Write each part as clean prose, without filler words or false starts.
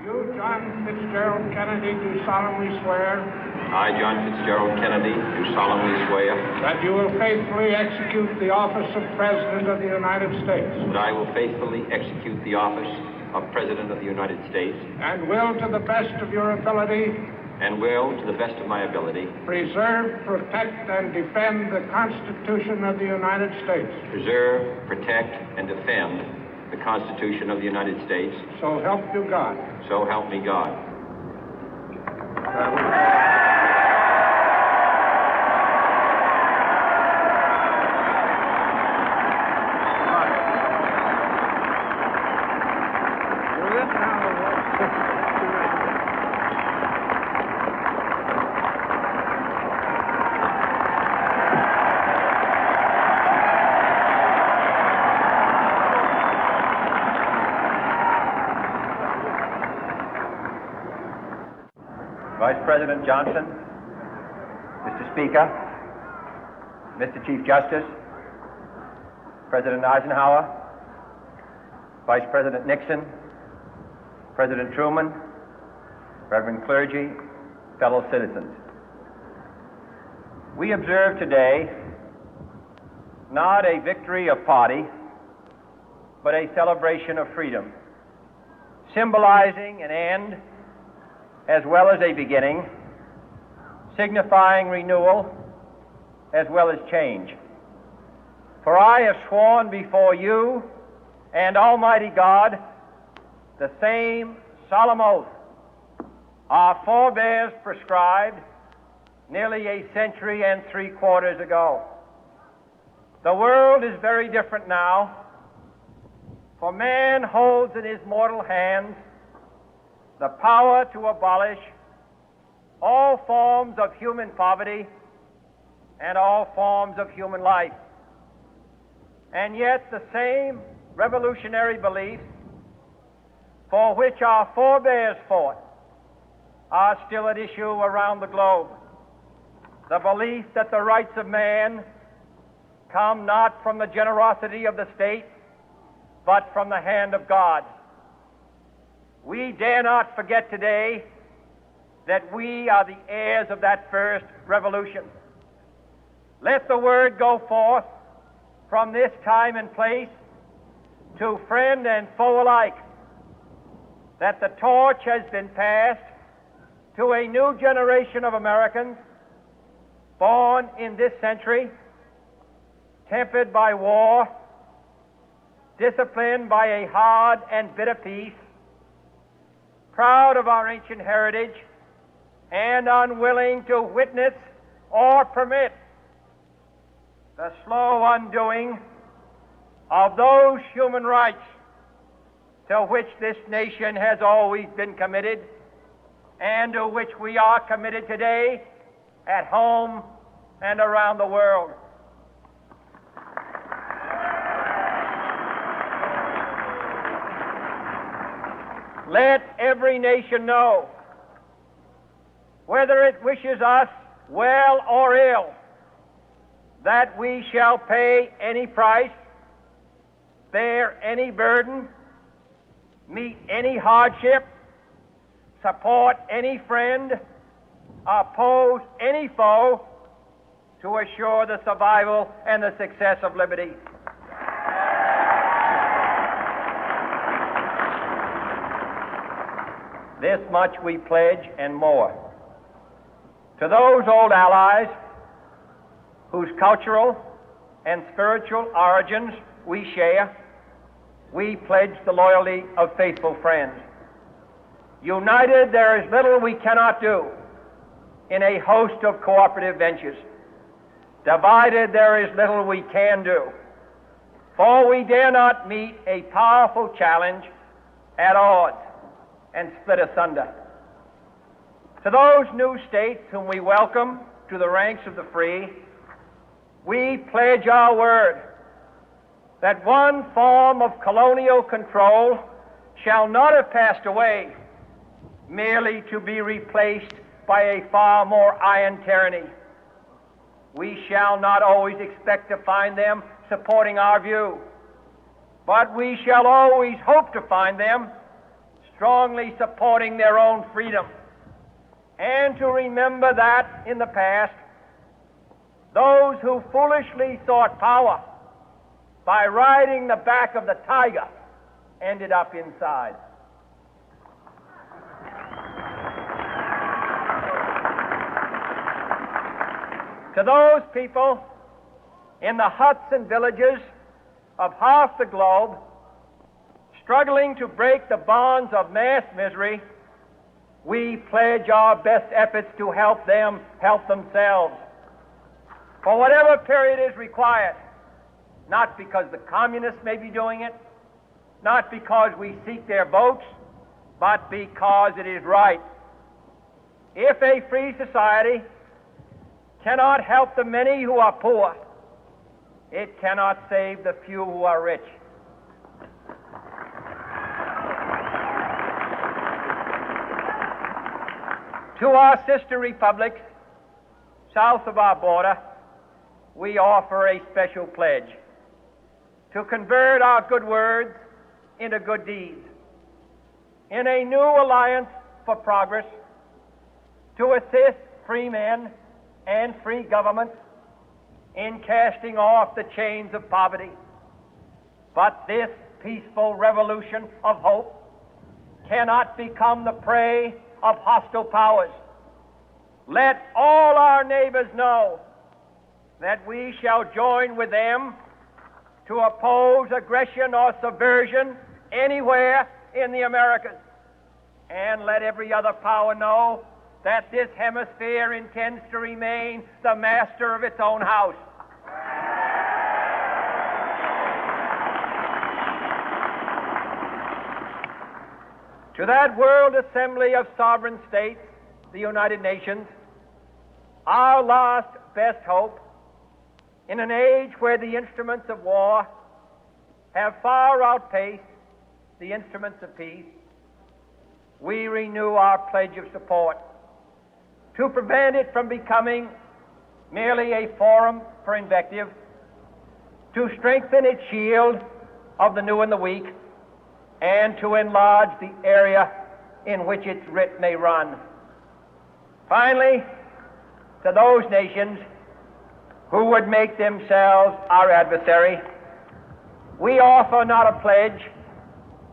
You, John Fitzgerald Kennedy, do solemnly swear. I, John Fitzgerald Kennedy, do solemnly swear. That you will faithfully execute the office of President of the United States. That I will faithfully execute the office of President of the United States. And will, to the best of your ability. And will, to the best of my ability. Preserve, protect, and defend the Constitution of the United States. Preserve, protect, and defend the Constitution of the United States. So help you God. So help me God. Vice President Johnson, Mr. Speaker, Mr. Chief Justice, President Eisenhower, Vice President Nixon, President Truman, Reverend clergy, fellow citizens. We observe today not a victory of party, but a celebration of freedom, symbolizing an end as well as a beginning, signifying renewal as well as change. For I have sworn before you and Almighty God the same solemn oath our forebears prescribed nearly a century and 3/4 ago. The world is very different now, for man holds in his mortal hands the power to abolish all forms of human poverty and all forms of human life. And yet the same revolutionary beliefs for which our forebears fought are still at issue around the globe. The belief that the rights of man come not from the generosity of the state, but from the hand of God. We dare not forget today that we are the heirs of that first revolution. Let the word go forth from this time and place to friend and foe alike that the torch has been passed to a new generation of Americans born in this century, tempered by war, disciplined by a hard and bitter peace, proud of our ancient heritage, and unwilling to witness or permit the slow undoing of those human rights to which this nation has always been committed and to which we are committed today at home and around the world. Let every nation know, whether it wishes us well or ill, that we shall pay any price, bear any burden, meet any hardship, support any friend, oppose any foe to assure the survival and the success of liberty. This much we pledge and more. To those old allies whose cultural and spiritual origins we share, we pledge the loyalty of faithful friends. United, there is little we cannot do in a host of cooperative ventures. Divided, there is little we can do, for we dare not meet a powerful challenge at odds and split asunder. To those new states whom we welcome to the ranks of the free, we pledge our word that one form of colonial control shall not have passed away, merely to be replaced by a far more iron tyranny. We shall not always expect to find them supporting our view, but we shall always hope to find them strongly supporting their own freedom, and to remember that in the past, those who foolishly sought power by riding the back of the tiger ended up inside. To those people in the huts and villages of half the globe struggling to break the bonds of mass misery, we pledge our best efforts to help them help themselves for whatever period is required, not because the communists may be doing it, not because we seek their votes, but because it is right. If a free society cannot help the many who are poor, it cannot save the few who are rich. To our sister republics south of our border, we offer a special pledge to convert our good words into good deeds, in a new alliance for progress, to assist free men and free governments in casting off the chains of poverty. But this peaceful revolution of hope cannot become the prey of hostile powers. Let all our neighbors know that we shall join with them to oppose aggression or subversion anywhere in the Americas. And let every other power know that this hemisphere intends to remain the master of its own house. To that World Assembly of Sovereign States, the United Nations, our last best hope, in an age where the instruments of war have far outpaced the instruments of peace, we renew our pledge of support to prevent it from becoming merely a forum for invective, to strengthen its shield of the new and the weak, and to enlarge the area in which its writ may run. Finally, to those nations who would make themselves our adversary, we offer not a pledge,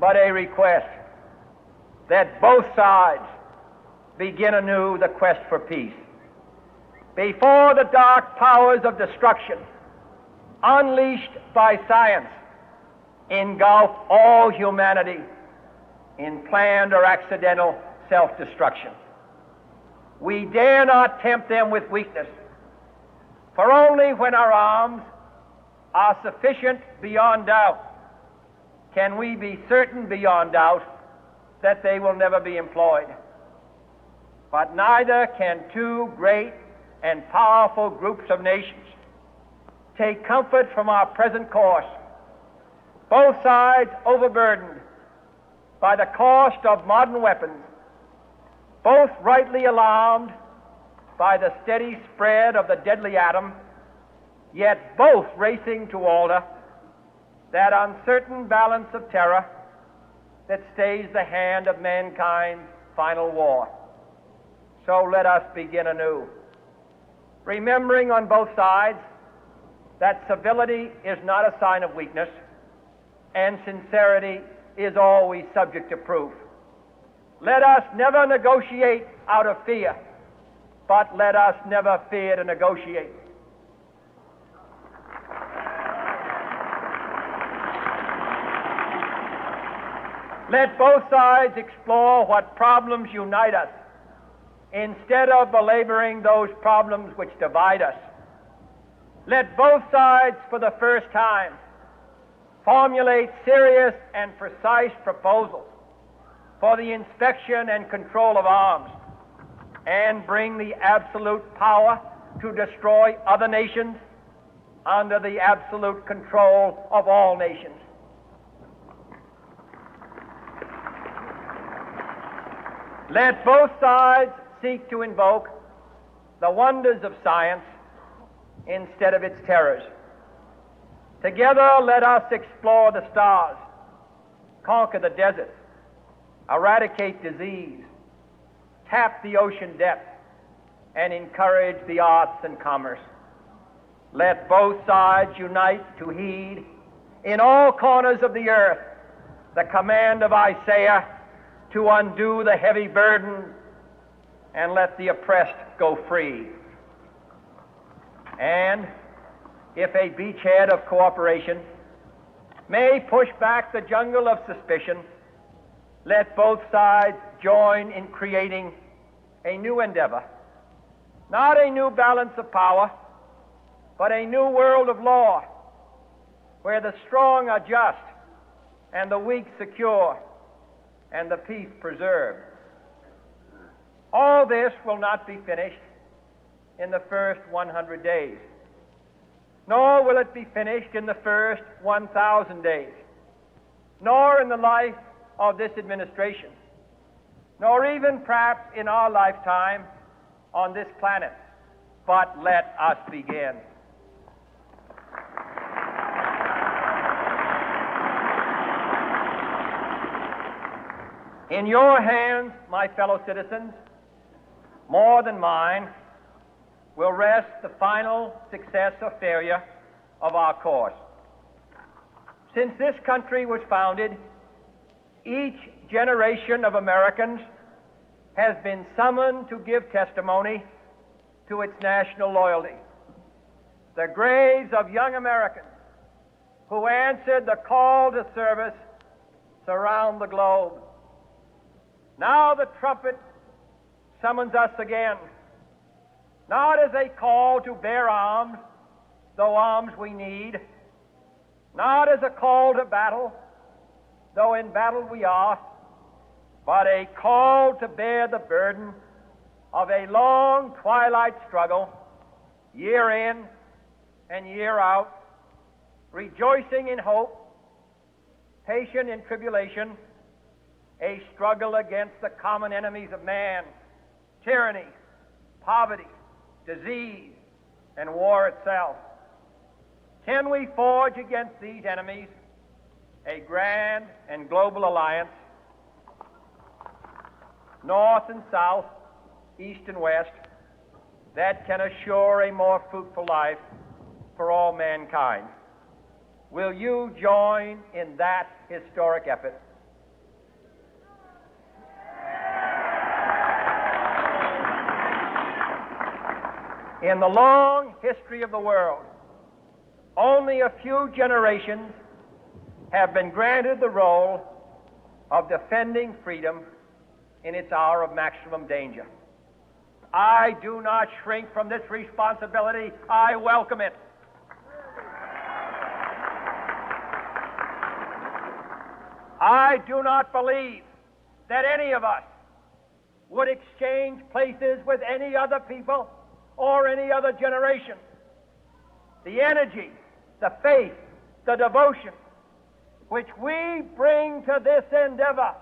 but a request that both sides begin anew the quest for peace. Before the dark powers of destruction, unleashed by science, engulf all humanity in planned or accidental self-destruction, we dare not tempt them with weakness, for only when our arms are sufficient beyond doubt can we be certain beyond doubt that they will never be employed. But neither can two great and powerful groups of nations take comfort from our present course, both sides overburdened by the cost of modern weapons, both rightly alarmed by the steady spread of the deadly atom, yet both racing to alter that uncertain balance of terror that stays the hand of mankind's final war. So let us begin anew, remembering on both sides that civility is not a sign of weakness, and sincerity is always subject to proof. Let us never negotiate out of fear, but let us never fear to negotiate. Let both sides explore what problems unite us, instead of belaboring those problems which divide us. Let both sides, for the first time, formulate serious and precise proposals for the inspection and control of arms, and bring the absolute power to destroy other nations under the absolute control of all nations. Let both sides seek to invoke the wonders of science instead of its terrors. Together, let us explore the stars, conquer the deserts, eradicate disease, tap the ocean depth, and encourage the arts and commerce. Let both sides unite to heed in all corners of the earth the command of Isaiah to undo the heavy burden and let the oppressed go free. And if a beachhead of cooperation may push back the jungle of suspicion, let both sides join in creating a new endeavor, not a new balance of power, but a new world of law, where the strong are just and the weak secure and the peace preserved. All this will not be finished in the first 100 days, nor will it be finished in the first 1,000 days, nor in the life of this administration, nor even perhaps in our lifetime on this planet. But let us begin. In your hands, my fellow citizens, more than mine, will rest the final success or failure of our course. Since this country was founded, each generation of Americans has been summoned to give testimony to its national loyalty. The graves of young Americans who answered the call to service surround the globe. Now the trumpet summons us again, not as a call to bear arms, though arms we need, not as a call to battle, though in battle we are, but a call to bear the burden of a long twilight struggle, year in and year out, rejoicing in hope, patient in tribulation, a struggle against the common enemies of man, tyranny, poverty, disease, and war itself. Can we forge against these enemies a grand and global alliance, north and south, east and west, that can assure a more fruitful life for all mankind? Will you join in that historic effort? In the long history of the world, only a few generations have been granted the role of defending freedom in its hour of maximum danger. I do not shrink from this responsibility. I welcome it. I do not believe that any of us would exchange places with any other people or any other generation. The energy, the faith, the devotion which we bring to this endeavor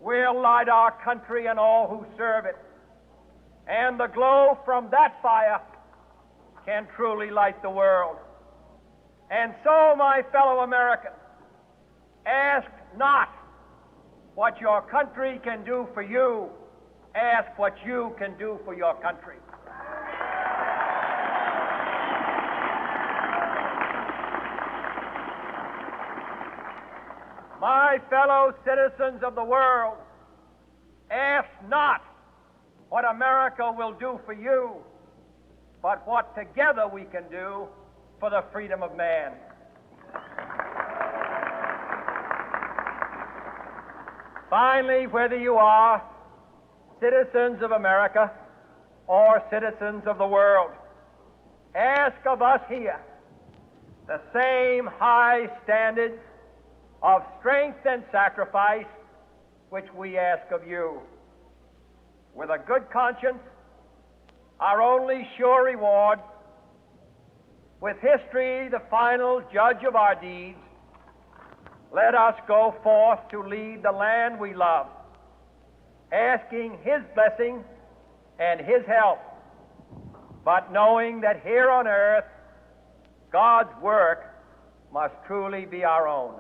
will light our country and all who serve it. And the glow from that fire can truly light the world. And so, my fellow Americans, ask not what your country can do for you. Ask what you can do for your country. My fellow citizens of the world, ask not what America will do for you, but what together we can do for the freedom of man. Finally, whether you are citizens of America or citizens of the world, ask of us here the same high standards of strength and sacrifice which we ask of you. With a good conscience, our only sure reward, with history the final judge of our deeds, let us go forth to lead the land we love, asking His blessing and His help, but knowing that here on earth God's work must truly be our own.